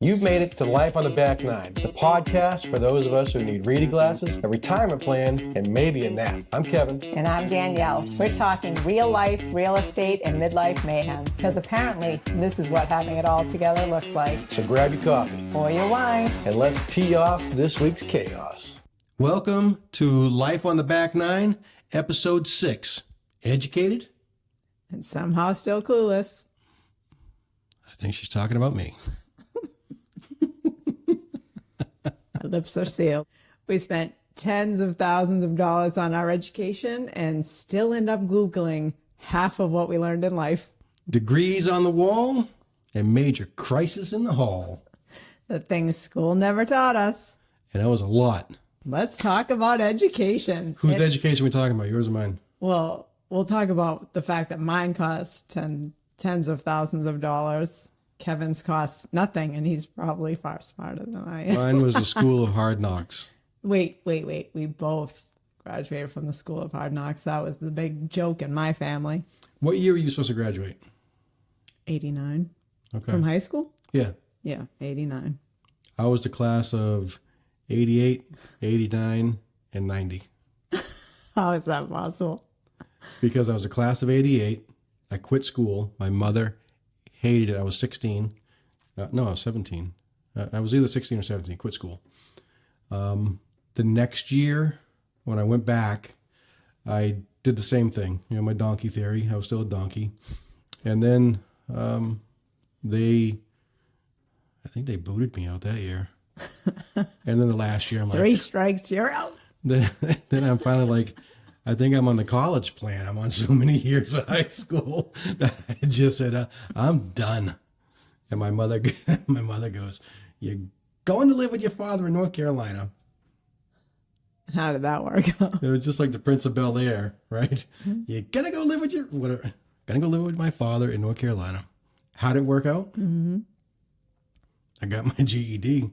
You've made it to Life on the Back Nine, the podcast for those of us who need reading glasses, a retirement plan, and maybe a nap. I'm Kevin. And I'm Danielle. We're talking real life, real estate, and midlife mayhem. Because apparently, this is what having it all together looks like. So grab your coffee. Or your wine. And let's tee off this week's chaos. Welcome to Life on the Back Nine, Episode 6. Educated? And somehow still clueless. I think she's talking about me. Our lips are sealed. We spent tens of thousands of dollars on our education and still end up Googling half of what we learned in life. Degrees on the wall and major crisis in the hall. The things school never taught us. And that was a lot. Let's talk about education. Whose education are we talking about, yours or mine? Well, we'll talk about the fact that mine cost tens of thousands of dollars. Kevin's costs nothing, and he's probably far smarter than I am. Mine was the School of Hard Knocks. Wait. We both graduated from the School of Hard Knocks. That was the big joke in my family. What year were you supposed to graduate? 89. Okay. From high school? Yeah. Yeah, 89. I was the class of 88, 89, and 90. How is that possible? Because I was a class of 88. I quit school. My mother hated it. I was 16. No, I was 17. I was either 16 or 17. Quit school. The next year, when I went back, I did the same thing. You know, my donkey theory. I was still a donkey. And then I think they booted me out that year. And then the last year, I'm like, 3 strikes, you're out. Then I'm finally like, I think I'm on the college plan. I'm on so many years of high school that I just said, I'm done. And my mother goes, you're going to live with your father in North Carolina. How did that work out? It was just like the Prince of Bel-Air, right? Mm-hmm. You're going to go live with gonna go live with my father in North Carolina. How'd it work out? Mm-hmm. I got my GED.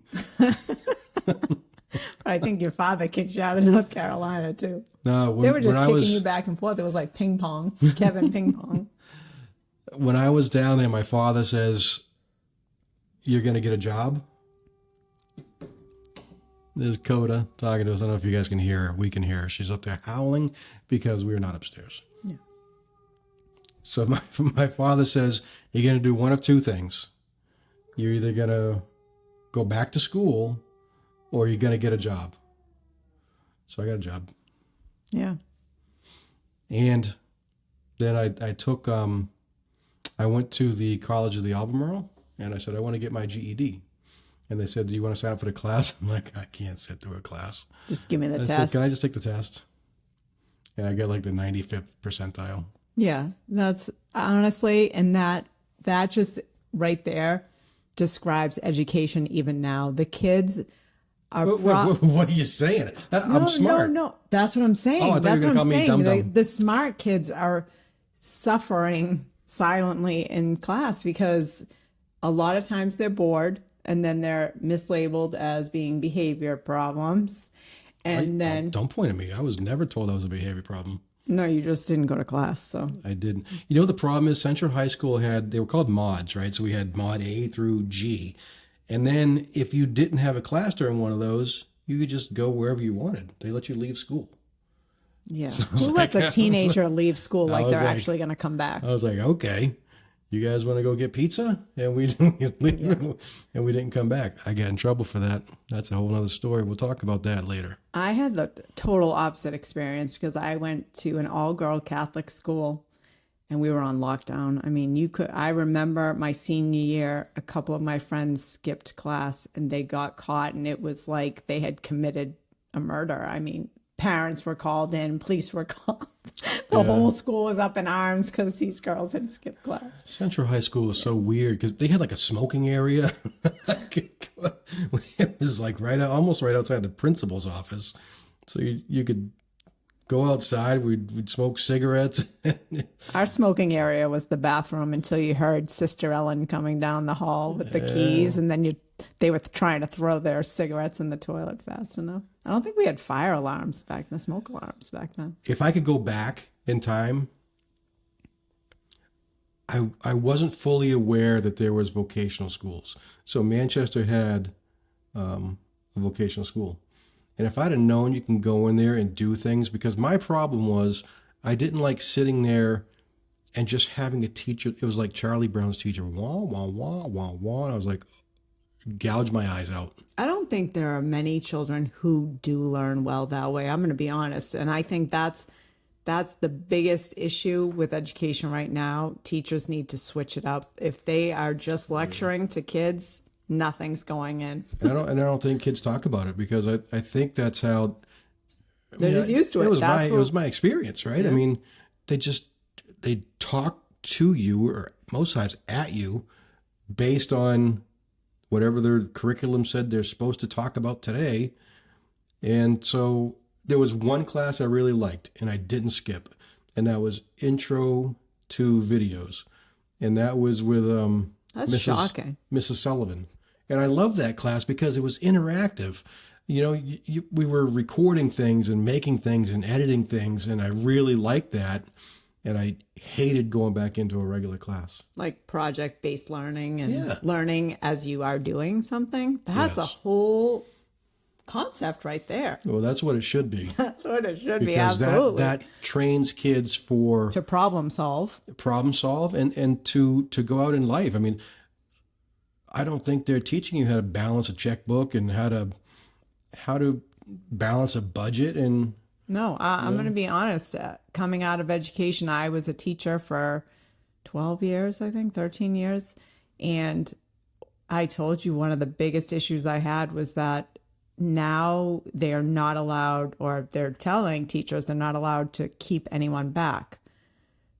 I think your father kicked you out of North Carolina, too. No, they were just kicking you back and forth. It was like ping pong, Kevin ping pong. When I was down there, my father says, you're going to get a job. There's Coda talking to us. I don't know if you guys can hear her. We can hear her. She's up there howling because we're not upstairs. Yeah. So my father says, you're going to do one of two things. You're either going to go back to school or you're going to get a job. So I got a job. Yeah. And then I took, I went to the College of the Albemarle and I said, I want to get my GED. And they said, do you want to sign up for the class? I'm like, I can't sit through a class. Just give me the test. test. Can I just take the test? And I got like the 95th percentile. Yeah, that's honestly, and that just right there describes education even now. The kids are... What are you saying? I'm smart. No. That's what I'm saying. Oh, I thought that's you were what I'm going to call me dumb. The smart kids are suffering silently in class because a lot of times they're bored and then they're mislabeled as being behavior problems. And then... Don't point at me. I was never told I was a behavior problem. No, you just didn't go to class, so. I didn't. You know, the problem is Central High School they were called mods, right? So we had mod A through G. And then if you didn't have a class during one of those, you could just go wherever you wanted. They let you leave school. Yeah. Who lets a teenager leave school like they're actually going to come back? I was like, okay, you guys want to go get pizza? And we didn't come back. I got in trouble for that. That's a whole other story. We'll talk about that later. I had the total opposite experience because I went to an all-girl Catholic school and we were on lockdown. I mean, I remember my senior year, a couple of my friends skipped class and they got caught and it was like they had committed a murder. I mean, parents were called in, police were called. The whole school was up in arms because these girls had skipped class. Central High School was so weird because they had like a smoking area. It was like almost right outside the principal's office. So you could go outside. We'd smoke cigarettes. Our smoking area was the bathroom until you heard Sister Ellen coming down the hall with the keys, and then they were trying to throw their cigarettes in the toilet fast enough. I don't think we had fire alarms back then, smoke alarms back then. If I could go back in time, I wasn't fully aware that there was vocational schools. So Manchester had a vocational school. And if I'd have known you can go in there and do things, because my problem was I didn't like sitting there and just having a teacher. It was like Charlie Brown's teacher, wah, wah, wah, wah, wah. And I was like, gouge my eyes out. I don't think there are many children who do learn well that way. I'm going to be honest. And I think that's the biggest issue with education right now. Teachers need to switch it up. If they are just lecturing to kids, nothing's going in. And I don't think kids talk about it, because I think that's how They're just used to it. It was my experience, right? Yeah. I mean, they talk to you, or most times at you, based on whatever their curriculum said they're supposed to talk about today. And so there was one class I really liked and I didn't skip, and that was Intro to Videos. And that was with That's shocking. Mrs. Sullivan. And I loved that class because it was interactive. You know, we were recording things and making things and editing things, and I really liked that. And I hated going back into a regular class. Like project-based learning and Yeah. learning as you are doing something. That's a Yes. whole concept right there. Well, that's what it should be. That's what it should be, Because absolutely. that trains kids for To problem solve. problem solve and to go out in life. I mean, I don't think they're teaching you how to balance a checkbook and how to balance a budget. And No, I'm going to be honest. Coming out of education, I was a teacher for 12 years, I think, 13 years. And I told you one of the biggest issues I had was that now they are not allowed, or they're telling teachers they're not allowed to keep anyone back.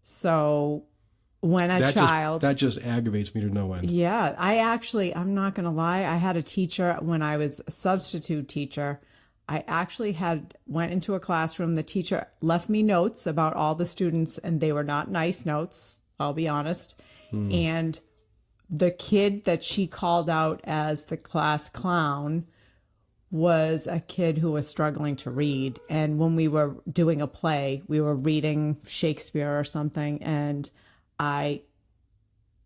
So when a child... that just aggravates me to no end. Yeah, I'm not going to lie. I had a teacher when I was a substitute teacher. I actually went into a classroom. The teacher left me notes about all the students, and they were not nice notes, I'll be honest. And the kid that she called out as the class clown was a kid who was struggling to read. And when we were doing a play, we were reading Shakespeare or something, and I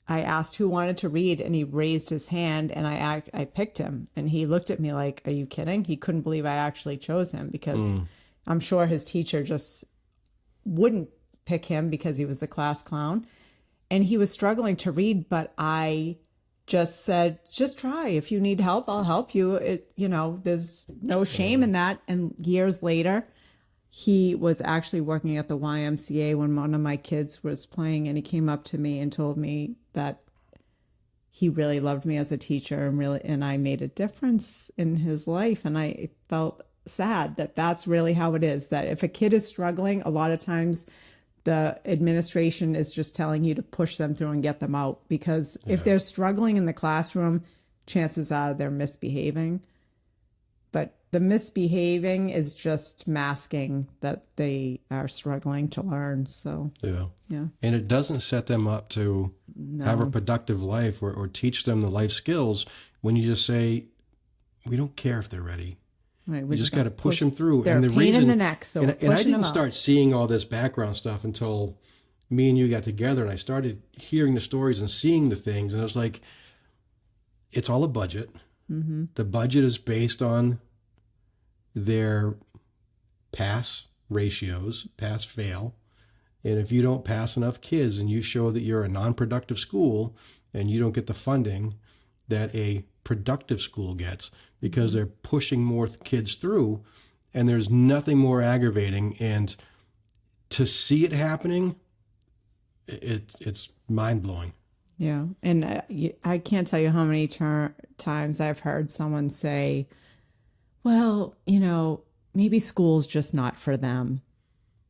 asked who wanted to read, and he raised his hand, and I picked him, and he looked at me like, are you kidding? He couldn't believe I actually chose him, because I'm sure his teacher just wouldn't pick him because he was the class clown. And he was struggling to read, but I just said, just try. If you need help, I'll help you. There's no shame in that. And years later, he was actually working at the YMCA when one of my kids was playing, and he came up to me and told me that he really loved me as a teacher, and I made a difference in his life. And I felt sad that that's really how it is, that if a kid is struggling, a lot of times the administration is just telling you to push them through and get them out, because if they're struggling in the classroom, chances are they're misbehaving. But the misbehaving is just masking that they are struggling to learn. So, yeah. And it doesn't set them up to have a productive life or teach them the life skills when you just say, we don't care if they're ready. Right, We just got to push them through. They're a pain in the neck, so and I didn't them start seeing all this background stuff until me and you got together, and I started hearing the stories and seeing the things. And I was like, it's all a budget. Mm-hmm. The budget is based on their pass ratios, pass fail. And if you don't pass enough kids and you show that you're a non-productive school and you don't get the funding that a productive school gets, because they're pushing more kids through, and there's nothing more aggravating. And to see it happening, it's mind-blowing. Yeah. And I can't tell you how many times I've heard someone say, well, maybe school's just not for them.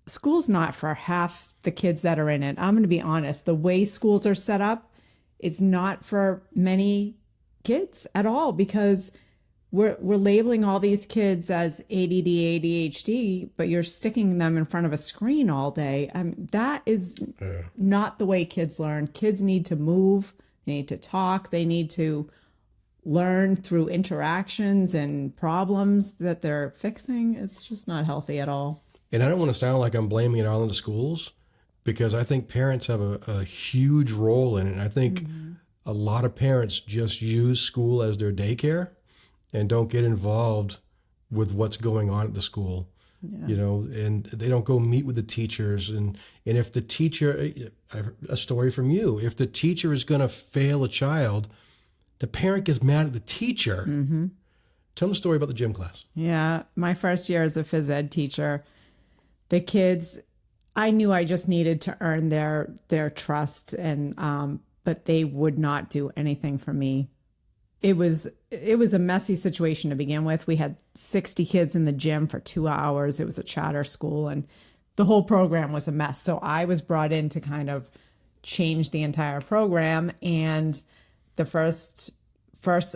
School's not for half the kids that are in it. I'm going to be honest. The way schools are set up, it's not for many kids at all, because we're labeling all these kids as ADD, ADHD, but you're sticking them in front of a screen all day. That is not the way kids learn. Kids need to move. They need to talk. They need to learn through interactions and problems that they're fixing. It's just not healthy at all. And I don't want to sound like I'm blaming it all on the schools, because I think parents have a huge role in it. And I think a lot of parents just use school as their daycare and don't get involved with what's going on at the school. You know, and they don't go meet with the teachers. And if the teacher, a story from you, if the teacher is going to fail a child, the parent gets mad at the teacher. Tell them the story about the gym class. Yeah. My first year as a phys ed teacher, the kids, I knew I just needed to earn their trust, and but they would not do anything for me. It was a messy situation to begin with. We had 60 kids in the gym for 2 hours. It was a charter school, and the whole program was a mess. So I was brought in to kind of change the entire program. And the first,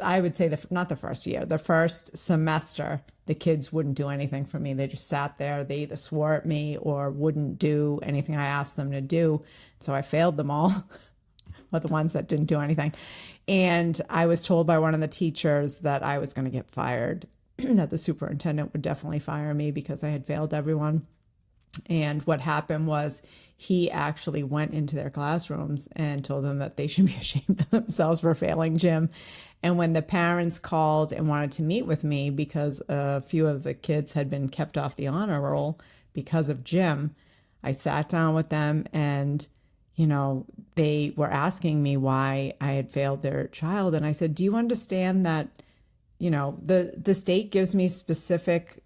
I would say not the first year, the first semester, the kids wouldn't do anything for me. They just sat there. They either swore at me or wouldn't do anything I asked them to do. So I failed them all. Or the ones that didn't do anything. And I was told by one of the teachers that I was going to get fired, that the superintendent would definitely fire me because I had failed everyone. And what happened was he actually went into their classrooms and told them that they should be ashamed of themselves for failing Jim. And when the parents called and wanted to meet with me because a few of the kids had been kept off the honor roll because of Jim, I sat down with them, and you know, they were asking me why I had failed their child. And I said, do you understand that, you know, the state gives me specific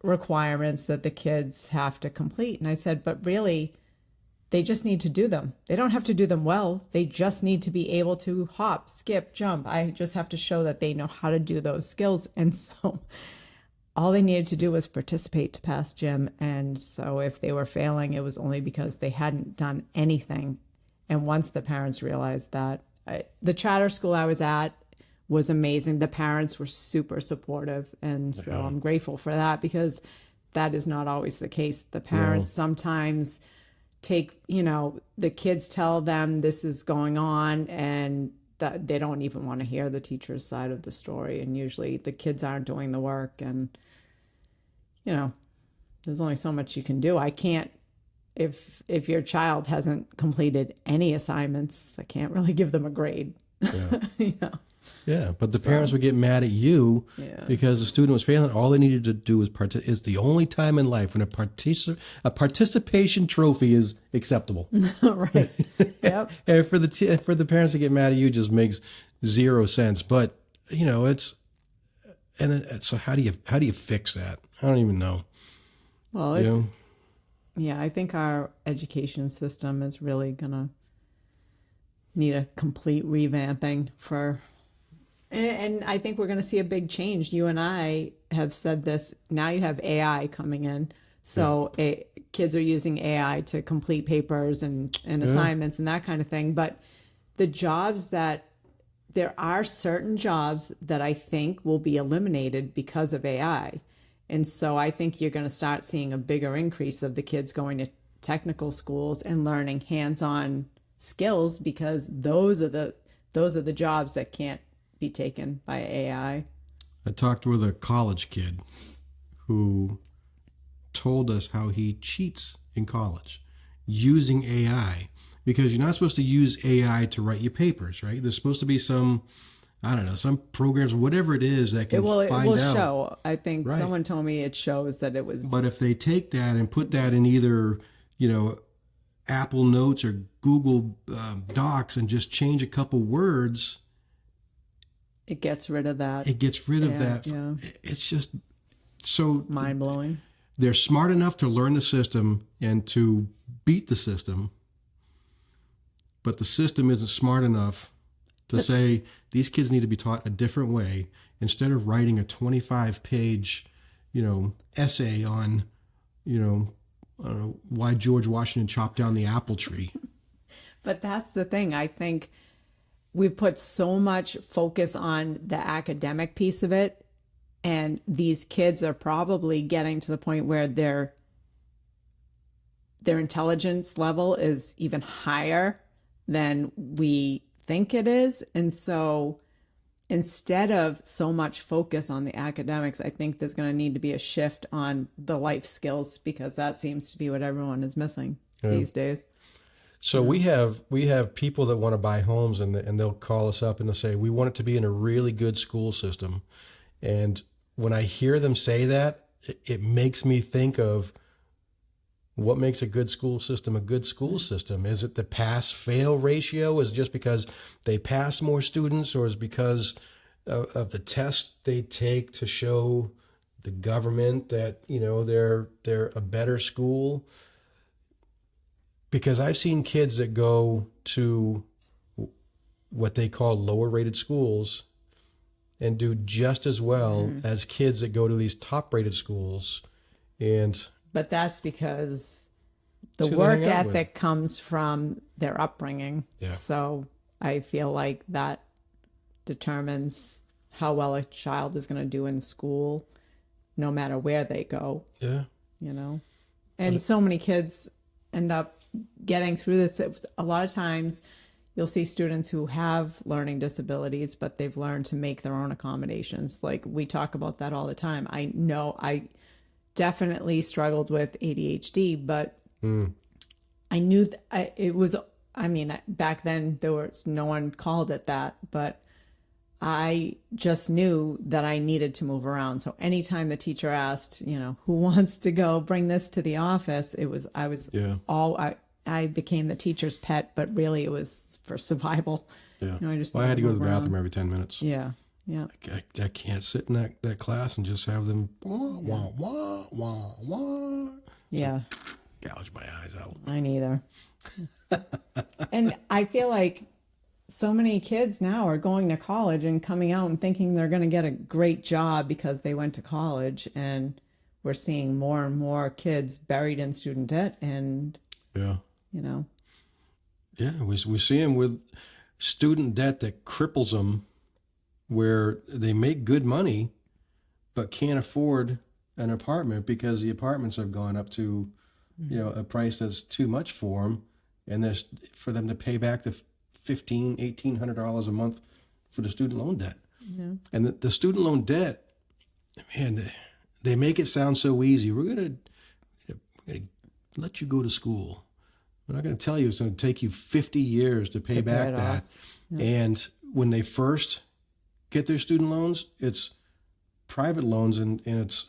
requirements that the kids have to complete. And I said, but really, they just need to do them. They don't have to do them well. They just need to be able to hop, skip, jump. I just have to show that they know how to do those skills. And so all they needed to do was participate to pass gym. And so if they were failing, it was only because they hadn't done anything. And once the parents realized that, the charter school I was at was amazing. The parents were super supportive. And so I'm grateful for that, because that is not always the case. The parents sometimes take, you know, the kids tell them this is going on, and that they don't even want to hear the teacher's side of the story. And usually the kids aren't doing the work, and you know, there's only so much you can do. I can't, if your child hasn't completed any assignments, I can't really give them a grade. You know? Yeah, but the parents would get mad at you because the student was failing. All they needed to do is is the only time in life when a participation trophy is acceptable. Right. Yep. And for the parents to get mad at you just makes zero sense. But you know, so how do you fix that? I don't even know. Well, yeah, I think our education system is really gonna need a complete revamping and I think we're going to see a big change. You and I have said this. Now you have AI coming in. So kids are using AI to complete papers and assignments and that kind of thing. But there are certain jobs that I think will be eliminated because of AI. And so I think you're going to start seeing a bigger increase of the kids going to technical schools and learning hands-on skills, because those are the jobs that can't be taken by AI. I talked with a college kid who told us how he cheats in college using AI, because you're not supposed to use AI to write your papers, right? There's supposed to be some programs, whatever it is that can find out. It will show. I think someone told me it shows that it was. But if they take that and put that in either, you know, Apple Notes or Google Docs and just change a couple words, it gets rid of that. Yeah. It's just so mind-blowing. They're smart enough to learn the system and to beat the system, but the system isn't smart enough to say these kids need to be taught a different way, instead of writing a 25-page, you know, essay on, you know, why George Washington chopped down the apple tree. But that's the thing. I think we've put so much focus on the academic piece of it, and these kids are probably getting to the point where their intelligence level is even higher than we think it is. And so instead of so much focus on the academics, I think there's going to need to be a shift on the life skills, because that seems to be what everyone is missing these days. So we have people that want to buy homes, and they'll call us up and they'll say, we want it to be in a really good school system. And when I hear them say that, it makes me think of what makes a good school system a good school system. Is it the pass-fail ratio? Is it just because they pass more students, or is it because of the test they take to show the government that, you know, they're a better school? Because I've seen kids that go to what they call lower rated schools and do just as well as kids that go to these top rated schools. But that's because the work ethic comes from their upbringing. Yeah. So I feel like that determines how well a child is going to do in school, no matter where they go. Yeah. You know, and so many kids end up getting through this. A lot of times you'll see students who have learning disabilities, but they've learned to make their own accommodations. Like, we talk about that all the time. I know I definitely struggled with ADHD, but I knew it was, I mean, back then there was no one called it that, but I just knew that I needed to move around. So anytime the teacher asked, you know, who wants to go bring this to the office, I became the teacher's pet, but really it was for survival. Yeah. You know, I had to go to the bathroom every 10 minminutes. Yeah. Yeah. I can't sit in that class and just have them wah, wah, wah, wah, wah. Yeah. Gouge my eyes out. I neither. And I feel like so many kids now are going to college and coming out and thinking they're going to get a great job because they went to college. And we're seeing more and more kids buried in student debt. And, yeah, you know. Yeah, we see them with student debt that cripples them, where they make good money but can't afford an apartment because the apartments have gone up to, you know, a price that's too much for them, and there's for them to pay back the $1,800 a month for the student loan debt. Yeah. And the student loan debt, man, they make it sound so easy. We're gonna let you go to school. We're not going to tell you it's going to take you 50 years to pay back that. Yeah. And when they first get their student loans, it's private loans, and it's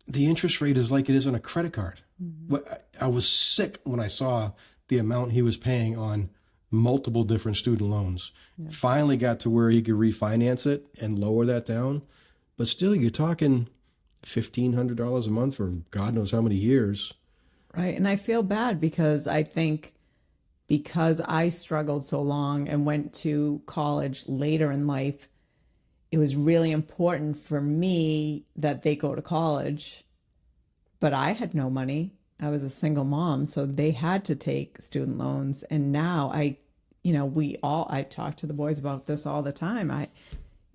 the interest rate is like it is on a credit card. I was sick when I saw the amount he was paying on multiple different student loans. Yeah. Finally got to where he could refinance it and lower that down. But still, you're talking $1,500 a month for God knows how many years. Right. And I feel bad because I think because I struggled so long and went to college later in life, it was really important for me that they go to college. But I had no money. I was a single mom, so they had to take student loans. And now I talk to the boys about this all the time.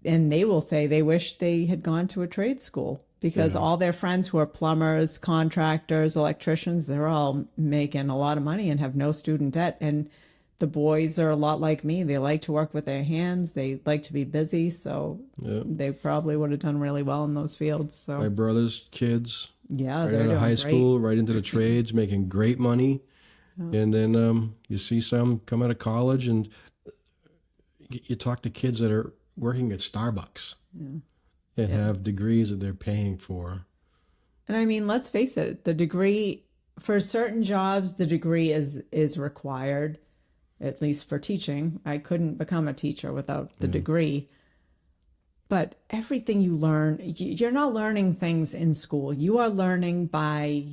And they will say they wish they had gone to a trade school because all their friends who are plumbers, contractors, electricians, they're all making a lot of money and have no student debt. And the boys are a lot like me. They like to work with their hands. They like to be busy. So they probably would have done really well in those fields. So my brother's kids, right out of high school, right into the trades, making great money. And then you see some come out of college, and you talk to kids that are working at Starbucks and have degrees that they're paying for. And I mean, let's face it, the degree for certain jobs, the degree is required, at least for teaching. I couldn't become a teacher without the degree. But everything you learn, you're not learning things in school. You are learning by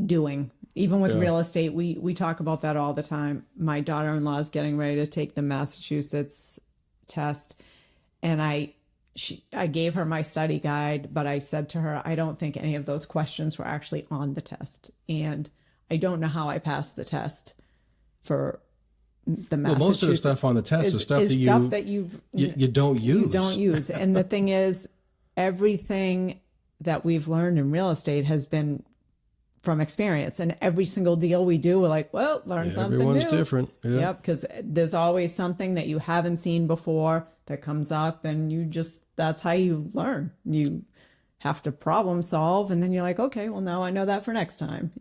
doing. Even with real estate, we talk about that all the time. My daughter-in-law is getting ready to take the Massachusetts test. And I gave her my study guide, but I said to her, I don't think any of those questions were actually on the test. And I don't know how I passed the test for the Massachusetts. Well, most of the stuff on the test is stuff that you don't use. You don't use. And the thing is, everything that we've learned in real estate has been from experience, and every single deal we do, we're like, well, learn something everyone's new. Different. Yep, because there's always something that you haven't seen before that comes up, and that's how you learn. You have to problem solve, and then you're like, okay, well, now I know that for next time,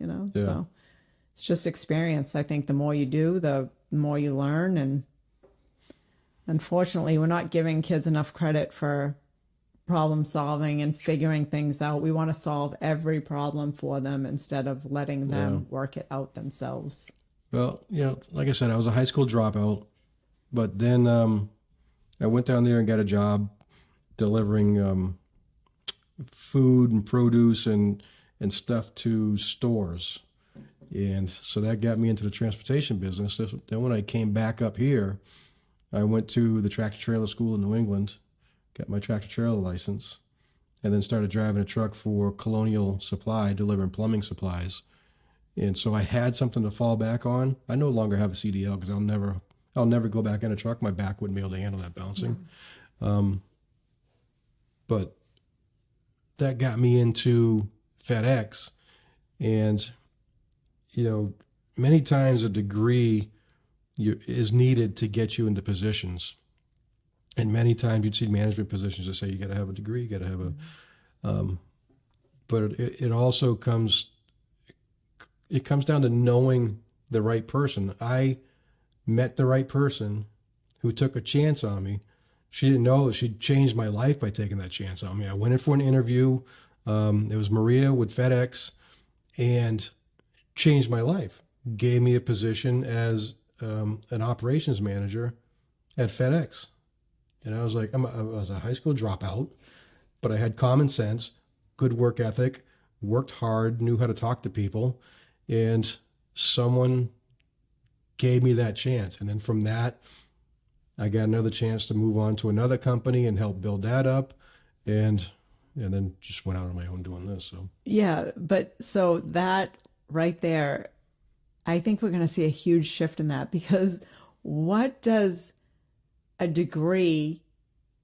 it's just experience. I think the more you do, the more you learn. And unfortunately, we're not giving kids enough credit for problem solving and figuring things out. We want to solve every problem for them instead of letting them work it out themselves. Well, like I said, I was a high school dropout, but then I went down there and got a job delivering food and produce and stuff to stores. And so that got me into the transportation business. Then when I came back up here, I went to the tractor trailer school in New England, got my tractor trailer license, and then started driving a truck for Colonial Supply, delivering plumbing supplies. And so I had something to fall back on. I no longer have a CDL because I'll never go back in a truck. My back wouldn't be able to handle that bouncing. But that got me into FedEx. And, many times a degree is needed to get you into positions. And many times you'd see management positions that say you got to have a degree, you got to have a, but it also comes down to knowing the right person. I met the right person who took a chance on me. She didn't know she'd changed my life by taking that chance on me. I went in for an interview. It was Maria with FedEx, and changed my life. Gave me a position as an operations manager at FedEx. And I was like, I was a high school dropout, but I had common sense, good work ethic, worked hard, knew how to talk to people, and someone gave me that chance. And then from that, I got another chance to move on to another company and help build that up, and then just went out on my own doing this. So yeah, but so that right there, I think we're going to see a huge shift in that, because what does a degree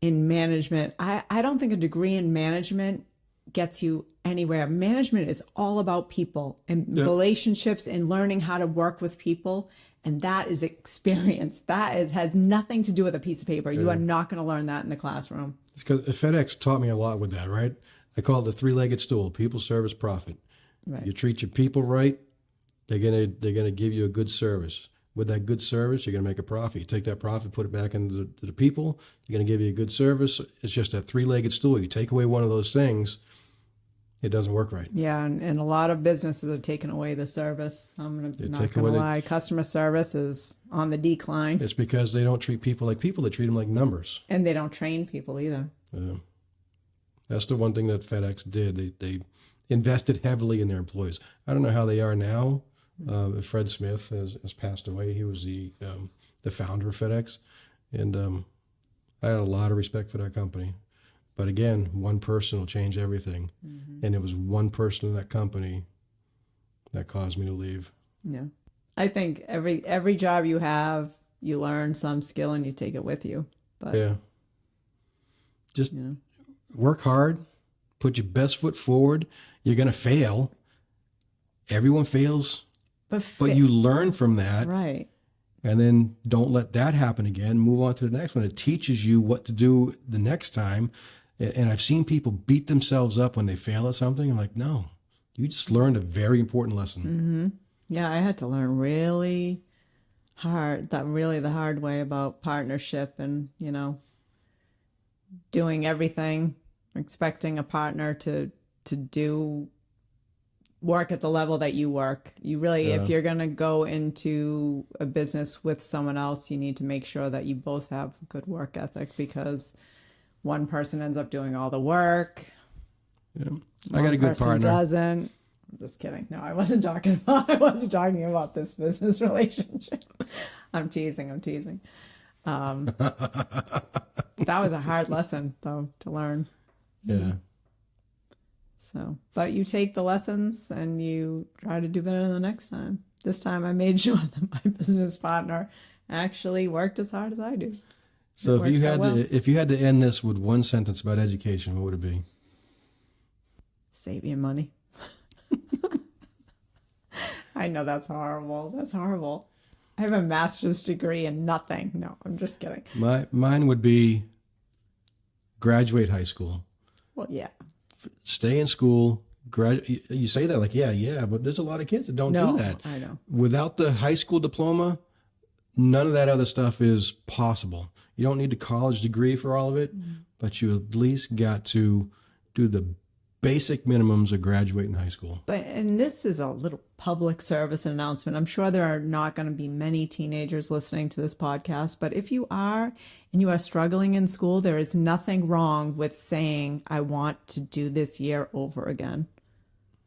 in management, I don't think a degree in management gets you anywhere. Management is all about people and relationships and learning how to work with people. And that is experience. That has nothing to do with a piece of paper. You are not going to learn that in the classroom. It's because FedEx taught me a lot with that, right? I call it the three-legged stool: people, service, profit. Right. You treat your people right, they're gonna give you a good service. With that good service, you're gonna make a profit. You take that profit, put it back into the people. You're gonna give you a good service. It's just that three-legged stool. You take away one of those things, it doesn't work right. Yeah, and a lot of businesses are taking away the service. I'm not gonna lie. Customer service is on the decline. It's because they don't treat people like people. They treat them like numbers. And they don't train people either. That's the one thing that FedEx did. They invested heavily in their employees. I don't know how they are now. Fred Smith has passed away. He was the founder of FedEx, and I had a lot of respect for that company. But again, one person will change everything, and it was one person in that company that caused me to leave. Yeah, I think every job you have, you learn some skill and you take it with you. But just work hard, put your best foot forward. You're gonna fail. Everyone fails. But you learn from that. Right. And then don't let that happen again. Move on to the next one. It teaches you what to do the next time. And I've seen people beat themselves up when they fail at something. I'm like, no, you just learned a very important lesson. Yeah, I had to learn really hard, the hard way about partnership and, doing everything, expecting a partner to do work at the level that you work. You really, if you're going to go into a business with someone else, you need to make sure that you both have good work ethic, because one person ends up doing all the work. Yeah. I got a good partner. Doesn't. I'm just kidding. No, I wasn't talking about this business relationship. I'm teasing. That was a hard lesson though to learn. Yeah. So, but you take the lessons and you try to do better the next time. This time I made sure that my business partner actually worked as hard as I do. So if you had to end this with one sentence about education, what would it be? Save your money. I know that's horrible. I have a master's degree in nothing. No, I'm just kidding. Mine would be graduate high school. Well, yeah. Stay in school, you say that like, yeah, but there's a lot of kids that don't No, do that. I know. Without the high school diploma, none of that other stuff is possible. You don't need a college degree for all of it, but you at least got to do the basic minimums of graduating high school. And this is a little public service announcement. I'm sure there are not going to be many teenagers listening to this podcast, but if you are and you are struggling in school, there is nothing wrong with saying, I want to do this year over again.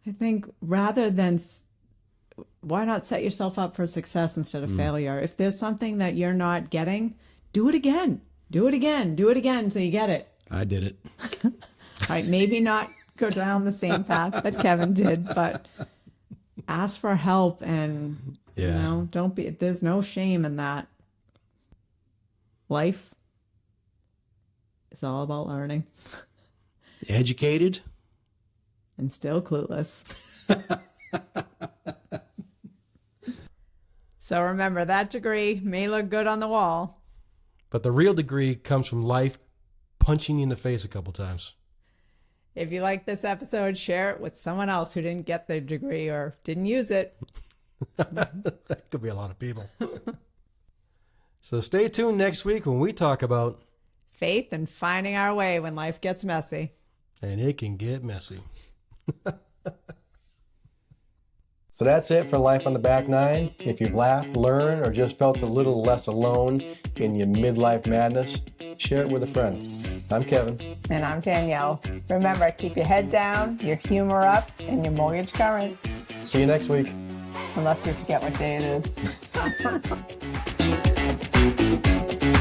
I think rather than, why not set yourself up for success instead of failure? If there's something that you're not getting, do it again. Do it again. Do it again until you get it. I did it. All right, maybe not go down the same path that Kevin did, but ask for help and, you know, there's no shame in that. Life is all about learning. Educated. And still clueless. So remember, that degree may look good on the wall. But the real degree comes from life punching you in the face a couple times. If you like this episode, share it with someone else who didn't get their degree or didn't use it. That could be a lot of people. So stay tuned next week when we talk about Faith and finding our way when life gets messy. And it can get messy. So that's it for Life on the Back Nine. If you've laughed, learned, or just felt a little less alone in your midlife madness, share it with a friend. I'm Kevin. And I'm Danielle. Remember, keep your head down, your humor up, and your mortgage current. See you next week. Unless you forget what day it is.